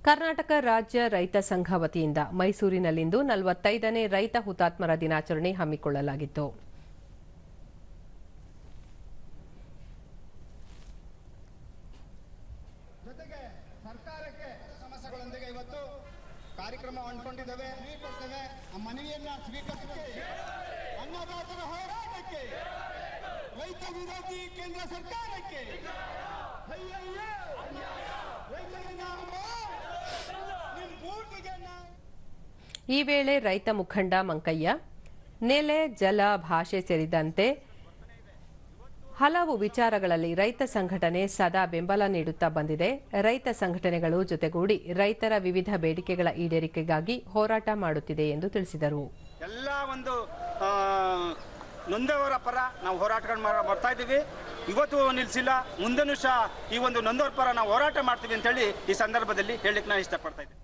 ಕರ್ನಾಟಕ ರಾಜ್ಯ ರೈತ ಸಂಘ ವತಿಯಿಂದ ಮೈಸೂರಿನಲ್ಲಿಂದು 45ನೇ ರೈತ ಹುತಾತ್ಮರ ದಿನಾಚರಣೆ ಹಮ್ಮಿಕೊಳ್ಳಲಾಗಿತ್ತು. ಜೊತೆಗೆ ಸರ್ಕಾರಕ್ಕೆ ಸಮಸ್ಯೆಗಳೊಂದಿಗೆ ಇವತ್ತು ಕಾರ್ಯಕ್ರಮ ಹಮ್ಮಿಕೊಂಡಿದ್ದೇವೆ. ಸ್ವೀಕರಿಸುತ್ತೇವೆ. ಆ ಮನವಿಯನ್ನ ಸ್ವೀಕರಿಸಿ ಅನ್ನದಾತರ ಹೋರಾಟಕ್ಕೆ, ರೈತ ವಿರೋಧಿ ಕೇಂದ್ರ ಸರ್ಕಾರಕ್ಕೆ ಈ ವೇಳೆ ರೈತ ಮುಖಂಡ ಮಂಕಯ್ಯ, ನೆಲೆ, ಜಲ, ಭಾಷೆ ಸೇರಿದಂತೆ ಹಲವು ವಿಚಾರಗಳಲ್ಲಿ ರೈತ ಸಂಘಟನೆ ಸದಾ ಬೆಂಬಲ ನೀಡುತ್ತಾ ಬಂದಿದೆ. ರೈತ ಸಂಘಟನೆಗಳು ಜೊತೆಗೂಡಿ ರೈತರ ವಿವಿಧ ಬೇಡಿಕೆಗಳ ಈಡೇರಿಕೆಗಾಗಿ ಹೋರಾಟ ಮಾಡುತ್ತಿದೆ ಎಂದು ತಿಳಿಸಿದರು. ಎಲ್ಲ ಒಂದು ನೊಂದವರ ಪರ ನಾವು ಹೋರಾಟಗಳನ್ನು ಮಾಡ್ತಾ ಇದ್ದೀವಿ. ಇವತ್ತು ನಿಲ್ಲಿಸಿಲ್ಲ, ಮುಂದೆನೂ ಸಹ ಈ ಒಂದು ನೊಂದವರ ಪರ ನಾವು ಹೋರಾಟ ಮಾಡ್ತೀವಿ ಅಂತ ಹೇಳಿ ಈ ಸಂದರ್ಭದಲ್ಲಿ ಹೇಳಲಿಕ್ಕೆ ನಾನು ಇಷ್ಟಪಡ್ತಾ ಇದ್ದೀನಿ.